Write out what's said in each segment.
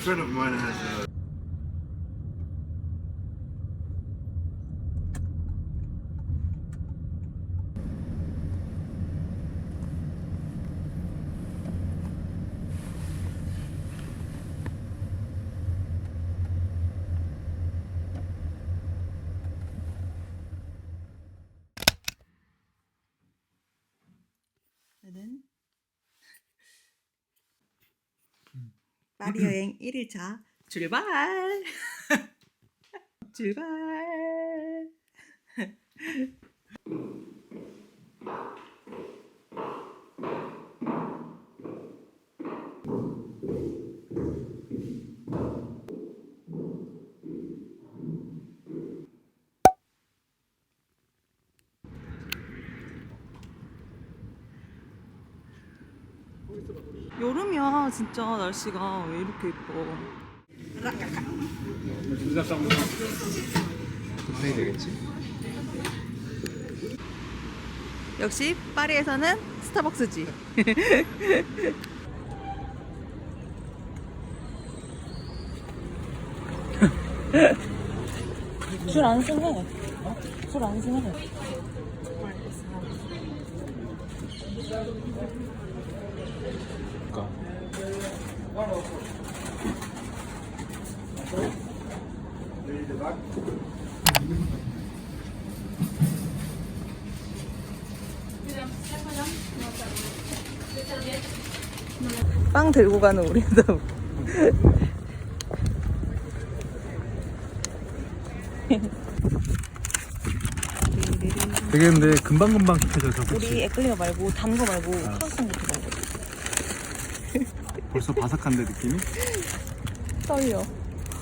friend of mine has a 저는 파리 여행 1일차 출발! 출발! 여름이야 진짜 날씨가 왜 이렇게 예뻐. 급해야 되겠지? 역시 파리에서는 스타벅스지. 줄 안 쓰네. 줄 안 쓰네. 빵 들고 가는 우리도. 되게 근데 금방금방 급해져서 우리 그치? 에클리어 말고 단 거 말고 크로스부터 먹어. 벌써 바삭한데 느낌이? 떨려.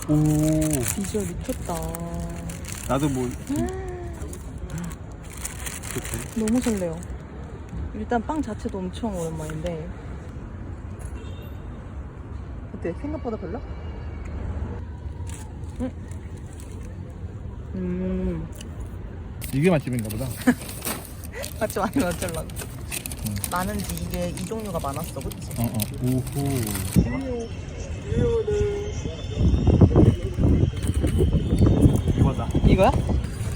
오 비주얼 미쳤다. 나도 뭐 좋대. 너무 설레요. 일단 빵 자체도 엄청 오랜만인데. 어때? 생각보다 별로? 이게 맛집인가 보다. 맞지 많이 어쩌려고. 많은지 이게 이 종류가 많았어, 그치? 오호. 이거다. 이거야?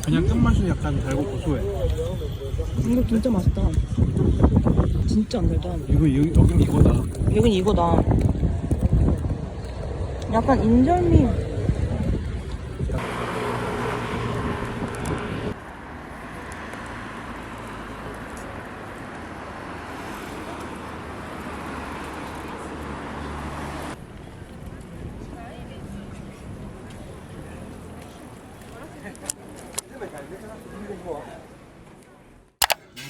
그냥 끝맛이 약간 달고 고소해. 이거 진짜 맛있다. 진짜 안 달다. 여긴 이거다. 여긴 이거다. 약간 인절미.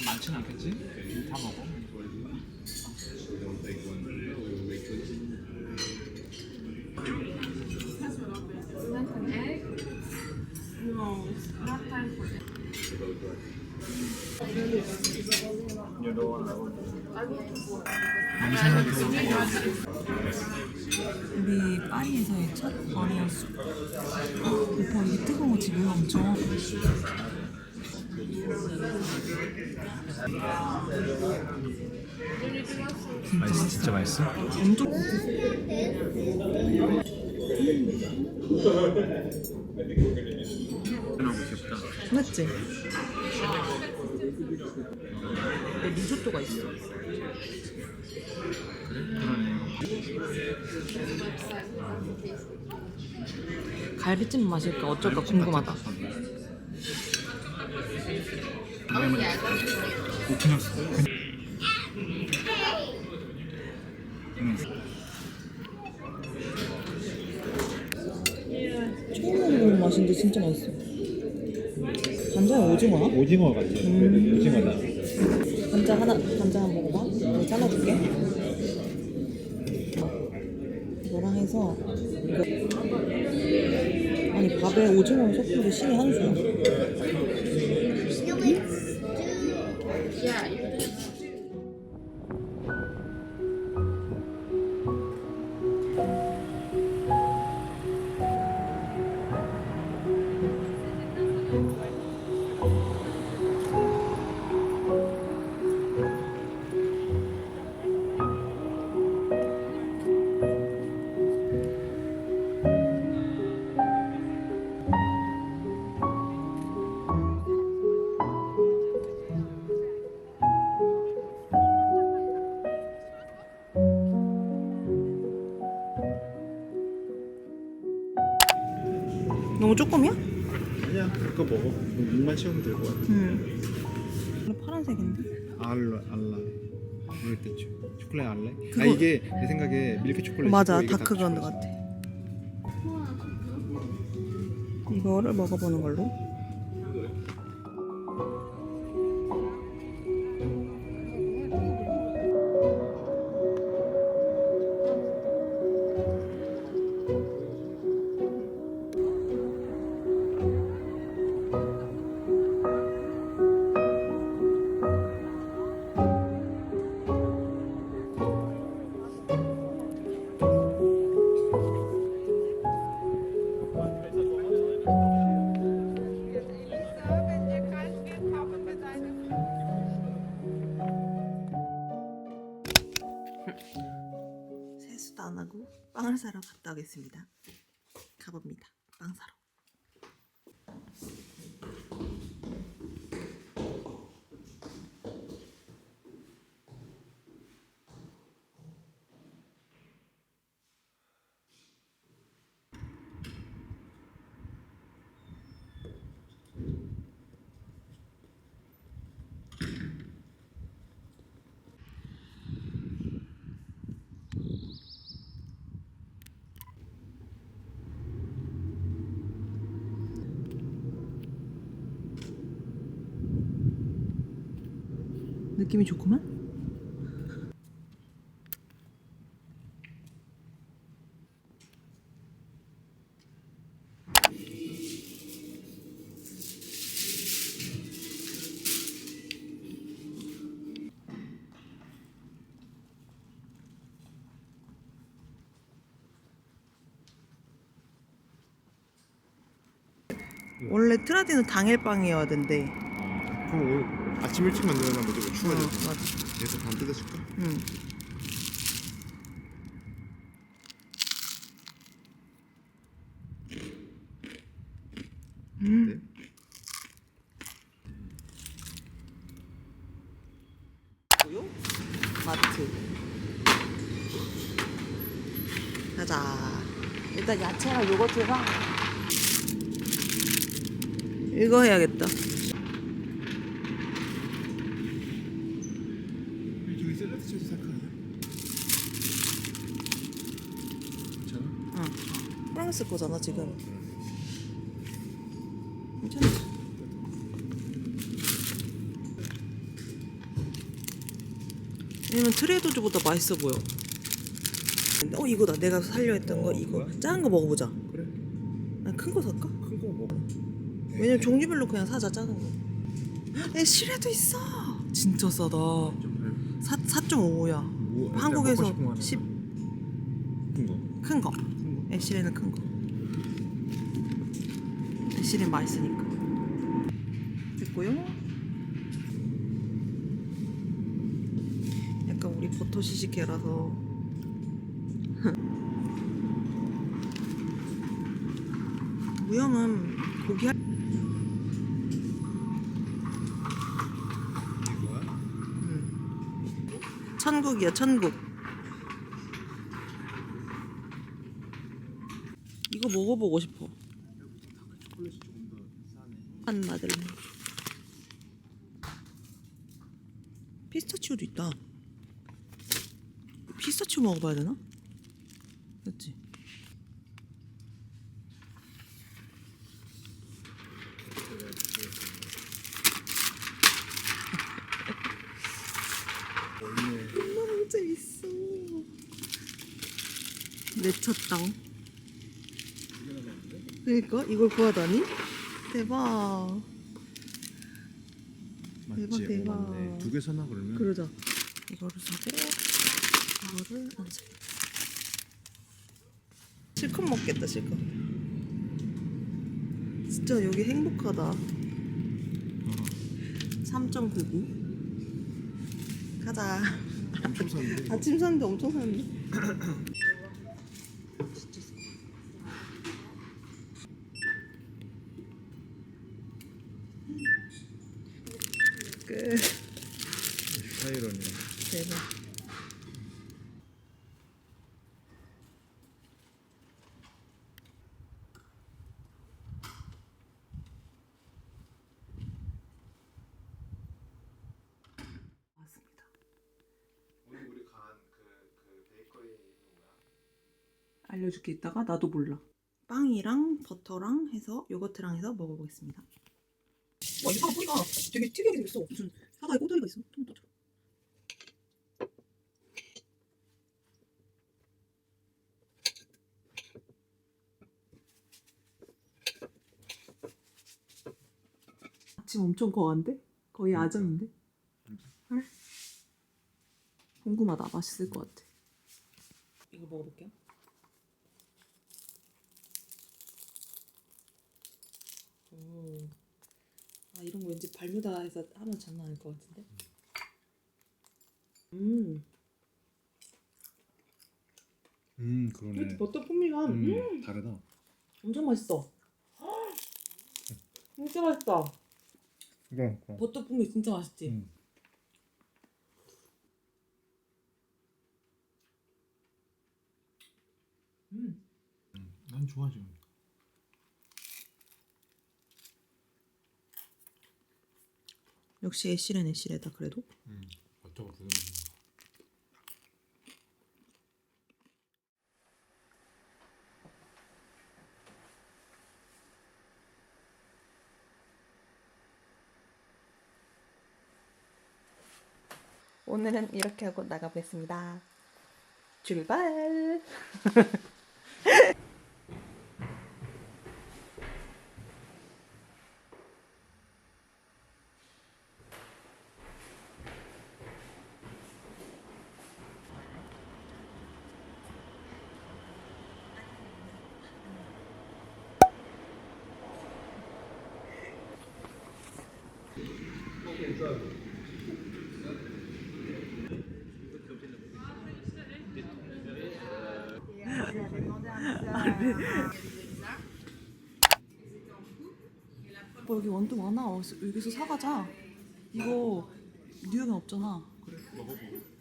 많진 않겠지? 다 먹어. 우리 파리에서의 첫 버리였어. 오빠 이게 뜨거워 지금 엄청. 맛있어? 진짜 맛있어? 엄청. 너무 귀엽다. 맞지? 근데 리조또가 있어. 갈비찜 마실까 어쩔까 궁금하다. 오픈했어. 처음 먹어보는 맛인데 진짜 맛있어. 간장에 오징어야? 오징어 같지? 오징어다. 간장 한번 먹어봐. 이거 잘라줄게. 이거랑 해서 이거. 아니 밥에 오징어를 섞은 게 신의 한 수야. 너무 조금이야? 아니야 그거 먹어. 목만 채우면 될 것 같아. 파란색인데? 알라 모르겠지. 초콜릿 알레? 그거- 아 이게 내 생각에 밀크 초콜릿. 맞아, 다크 그라운드 같아. 이거를 먹어보는 걸로. 세수도 안 하고 빵을 사러 갔다 오겠습니다. 가봅니다. 빵 사러. 느낌이 좋구만. 원래 트라디는 당일 빵이어야 된대. 그럼 오늘 아침 일찍 만들어놔 보지 왜 추워져? 맞아. 그래서 반 뜯어줄까? 응. 네. 뭐요? 마트. 가자. 일단 야채랑 요거트랑 이거 해야겠다. 저기 샐러드 치즈 살까? 괜찮아? 응. 프랑스 거잖아 지금. 괜찮아. 왜냐면 트레이더주보다 맛있어 보여. 이거다. 내가 살려 했던 거 이거. 뭐야? 작은 거 먹어보자. 그래. 큰 거 살까? 큰 거 먹어. 왜냐면 종류별로 그냥 사자. 작은 거. 시래도 있어. 진짜 싸다. 4.5야. 뭐, 한국에서 먹고 싶은 거 하나. 10 큰 거. 큰 거. 애쉬레는 큰 거. 애쉬레 맛있으니까. 됐고요. 약간 우리 버터 시식회라서 무영은 고기 할... 이거야? 천국이야 천국. 이거 먹어보고 싶어. 초콜릿이 조금 더 싸네. 한 마들렌. 피스타치오도 있다. 피스타치오 먹어봐야 되나? 그렇지. 너무 재밌어. 내쳤다. 그러니까 이걸 구하다니? 대박. 맞지? 대박. 오, 맞네. 두 개 사나 그러면? 그러자. 이거를 사고 이거를 안 사. 실컷 먹겠다 실컷. 진짜 여기 행복하다. 3.99 가자. 엄청 샀는데. 아침 샀는데 엄청 샀는데. 끝. 슈타이런이야. 대박. 알려줄게 이따가. 나도 몰라. 빵이랑 버터랑 해서 요거트랑 해서 먹어보겠습니다. 와, 이 사과 뿌리가 되게 특이하게 생겼어. 무슨 사과에 꼬다리가 있어. 토마토처럼. 아침 엄청 거한데? 거의 아점인데? 헐. 궁금하다. 맛있을 것 같아. 이거 먹어볼게요. 아, 이런 거 왠지 발뮤다에서 하면 장난 아닐 것 같은데? 그러네. 버터 풍미가 다르다. 엄청 맛있어. 진짜 맛있다. 네. 버터 풍미 진짜 맛있지? 난 좋아 지금. 역시 애쉬는 애쉬래다 그래도. 버터가 부드러워. 오늘은 이렇게 하고 나가보겠습니다. 출발! 여기 원두 많아. 여기서 사가자. 이거 뉴욕엔 없잖아. 그래 먹어보고.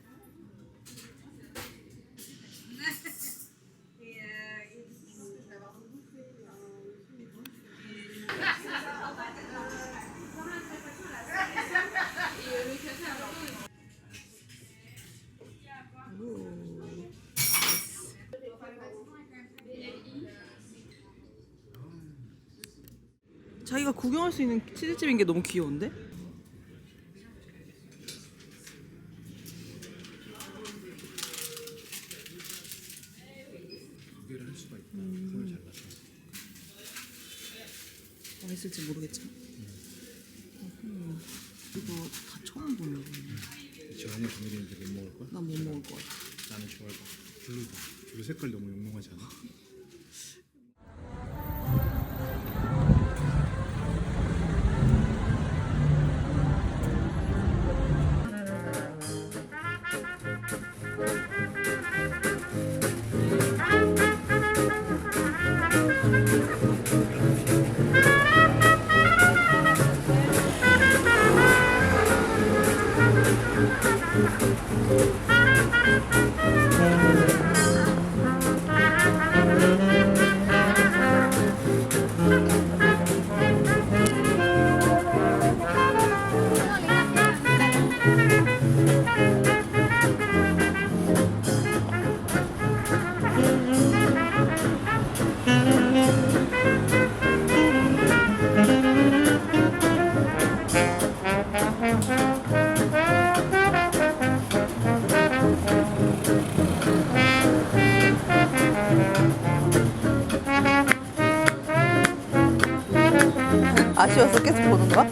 자기가 구경할 수 있는 치즈집인 게 너무 귀여운데? 두 개를 할 수가 있다. 칼을 잘라서. 맛있을지 모르겠지만. 이거 다 처음 보는 거. 저 안에 비밀인데 못 먹을 거야? 난 못 먹을 것 같아. 나는 좋아할 거야. 블루다. 블루 색깔 너무 영롱하지 않아? 아쉬워서 계속 보는 거야?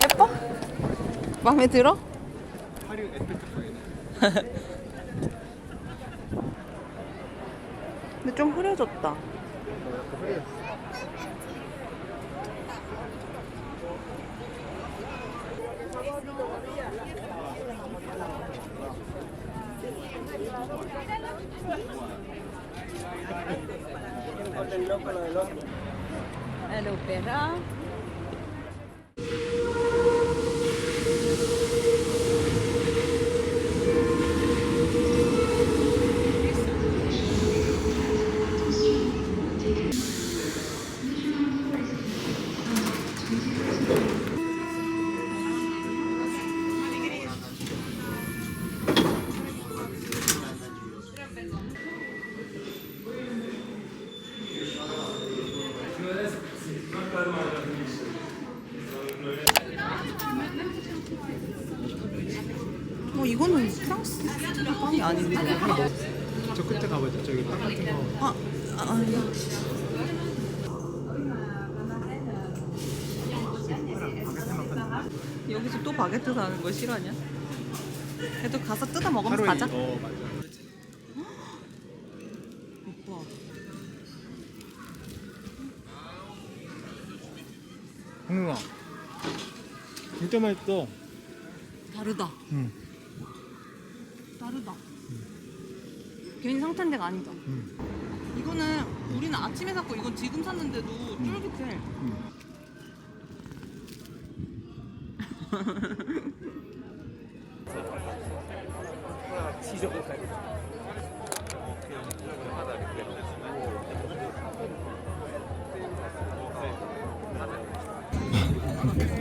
예뻐? 마음에 들어? 화려 에스테틱하게. 근데 좀 흐려졌다. Hello, pera. 이거는 프랑스 빵이 아닌데. 저 끝에 가보자. 저기 빵 같은 거. 아니. 여기서 또 바게트 사는 거 싫어하냐? 그래도 가서 뜯어 먹으면서 가자. 맞아. 오빠. 홍누나. 진짜 맛있어. 다르다. 응. 다르다. 괜히 상탄데가 아니다. 이거는 우리는 아침에 샀고 이건 지금 샀는데도 쫄깃해.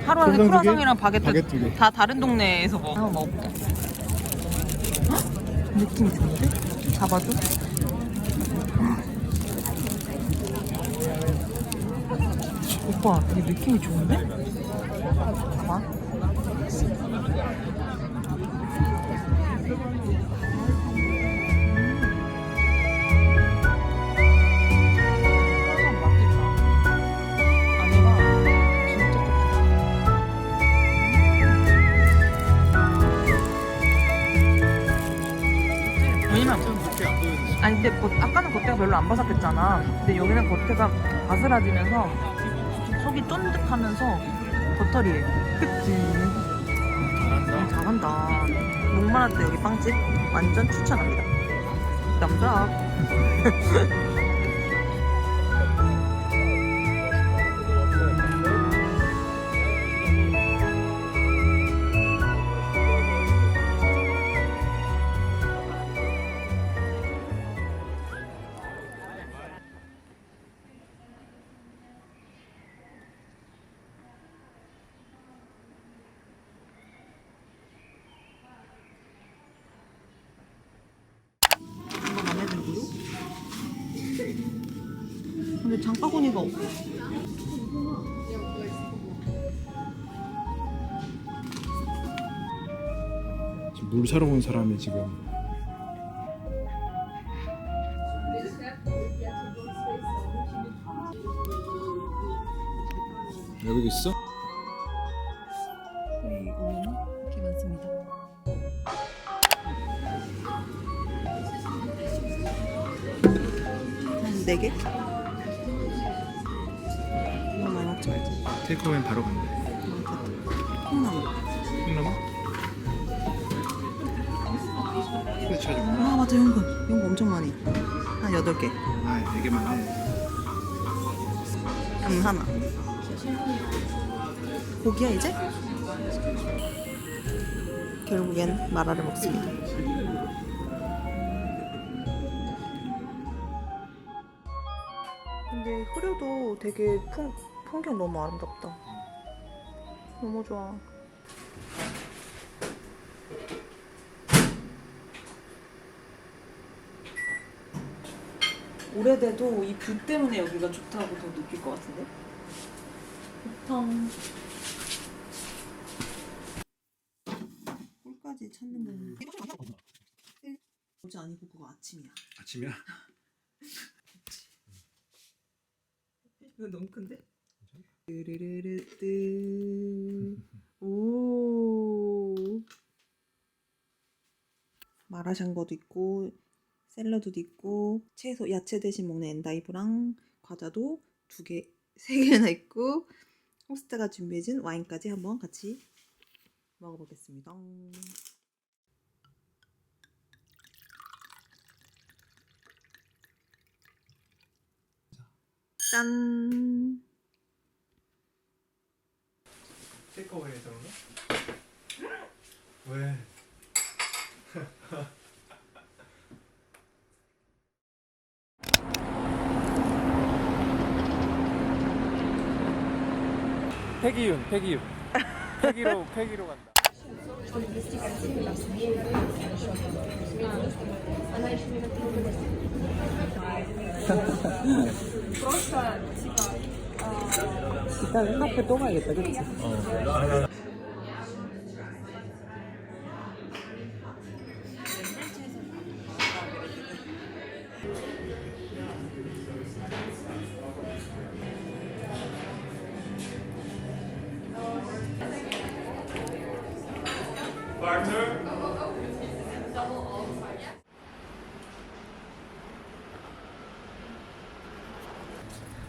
하루 안에 크루아상 두 개? 크루아상이랑 바게트 바게트 두 개. 다 다른 동네에서 먹어. 한번 먹어볼게. 헉? 느낌이 좋은데? 잡아줘? 오빠, 이 느낌이 좋은데? 봐봐. 아니 근데 아까는 겉에가 별로 안 바삭했잖아. 근데 여기는 겉에가 바스라지면서 속이 쫀득하면서 버터리해. 그치? 잘한다. 목말랐을 때 여기 빵집 완전 추천합니다. 남자. 이거 마음에 들고요? 근데 장바구니가 없어. 지금 물 사러 온 사람이 지금. 여기 있어? 네, 오늘은 이렇게 많습니다. 한 4개? 이거 많이 먹지 말지. 테이크어웨이 바로 간대. 콩나물. 콩나물? 그렇죠. 아 맞아, 연근. 연근 엄청 많이. 한 8개. 아, 4개만 하고. 하나. 고기야 이제? 결국엔 마라를 먹습니다. 근데 흐려도 되게 풍경 너무 아름답다. 너무 좋아. 오래돼도 이 뷰 때문에 여기가 좋다고 더 느낄 것 같은데? 좋다. 찾는 거는 어제 아니고 그거 아침이야. 아침이야? 이거 너무 큰데? 르르르르뜨. 오. 마라샹궈도 있고 샐러드도 있고 채소 야채 대신 먹는 엔다이브랑 과자도 2개, 3개나 있고 호스트가 준비해준 와인까지 한번 같이 먹어보겠습니다. 짠. 테이크어웨이에서 그런가? 왜? 폐기윤 폐기로 간다. 이따가 카페 또 가야겠다, 그치?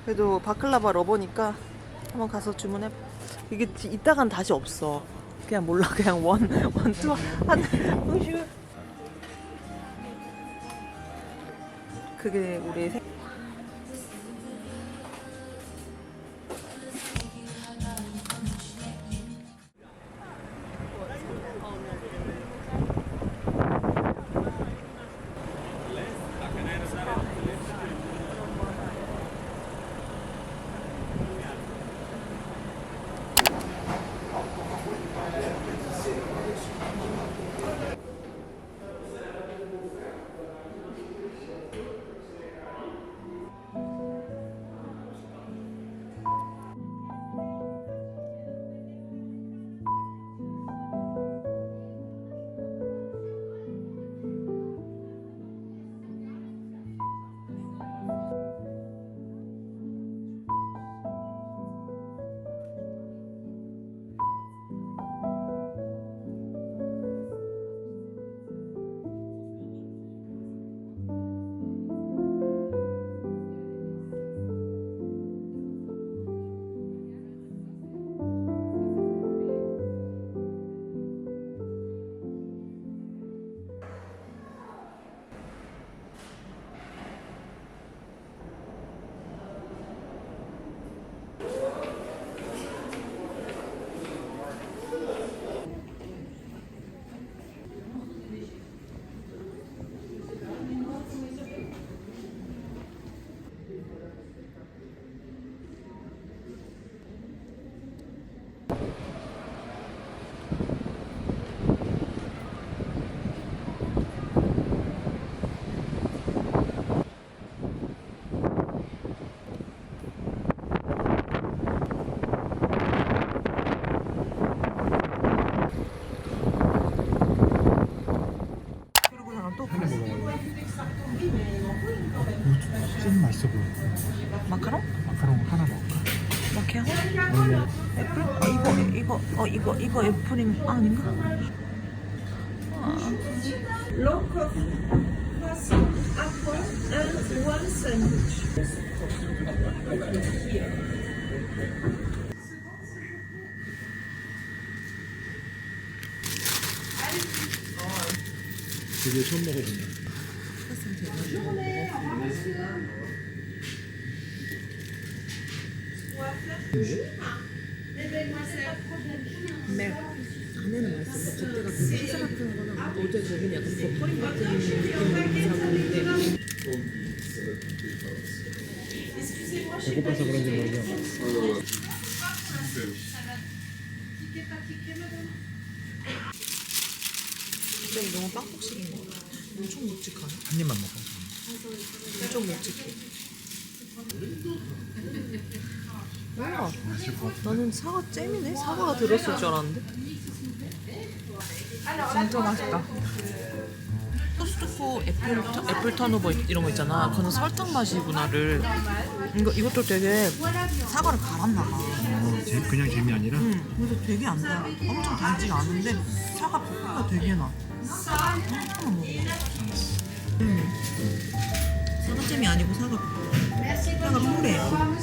그래도 바클라바 러버니까 한번 가서 주문해. 이게 이따간 다시 없어. 그냥 몰라. 그냥 원투 한 그게 우리 찐 맛있어 보여. 마카롱? 마카롱 하나 먹을까? 마케하고? 아니면 애플? 이거 애플이 아닌가? local croissant, apple, and one sandwich. 되게 처음 먹어보네. 네. 안에는 맛있어. 겉에 같은 피자 같은 거는 어제 거기는 약간 버터링 같은 느낌이 이상한데 배고파서 그런지 모르겠어. 갑자기 너무 빵폭식인 거 같아. 엄청 묵직하네. 한 입만 먹어. 엄청 묵직해. 몰라. 맛있을 것 같아. 나는 사과 잼이네? 사과가 들었을 줄 알았는데. 진짜 맛있다. 토스트코 애플 턴오버 이런 거 있잖아. 그거는 설탕 맛이구나를. 이것도 되게 사과를 갈았나 봐. 그냥 잼이 아니라 그래서 되게 안 달. 엄청 달지가 않은데 사과 볶기가 되게 나. 한번 먹어. 사과잼이 아니고 사과 꿀이에요.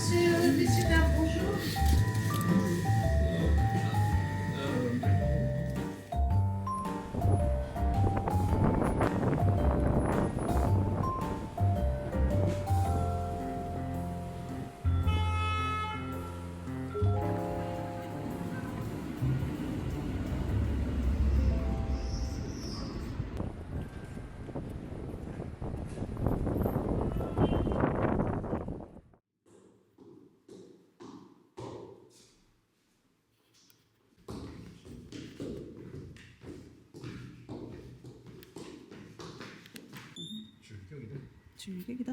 질색이다.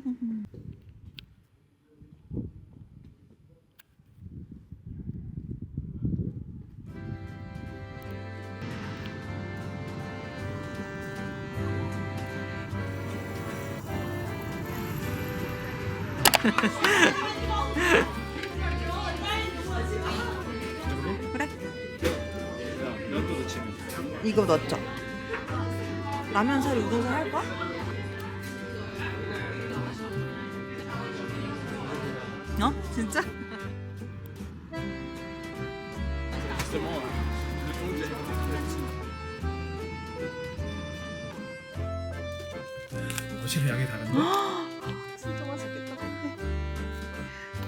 그래? 면도도 잼. 이거 넣자. 라면 사리 우동사 할까? 어? 진짜? 어차피 양이 다른데? 진짜 맛있겠다. 근데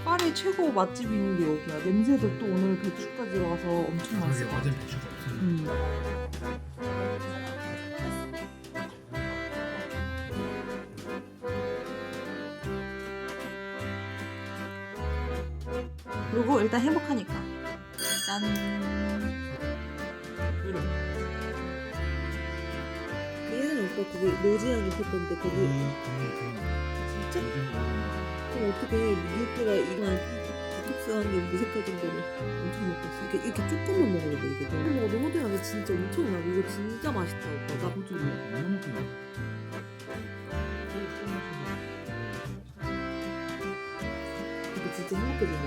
파리 최고 맛집 있는 게 여기야. 냄새도 또 오늘 배추까지 들어가서 엄청 맛있어. 어제 배추가 없었는데. 그리고 일단 행복하니까. 짠. 예전에 오빠 거기 로지안 있었던데 거기 진짜? 그럼 어떻게 미역계가 이만 디톡스한 게 무색할 정도로 엄청 먹었어. 이렇게 조금만 먹어야 돼 이게. 너무 대단해. 진짜 엄청나. 이거 진짜 맛있다 오빠. 나 보여줄래? 이거 진짜 행복해지네.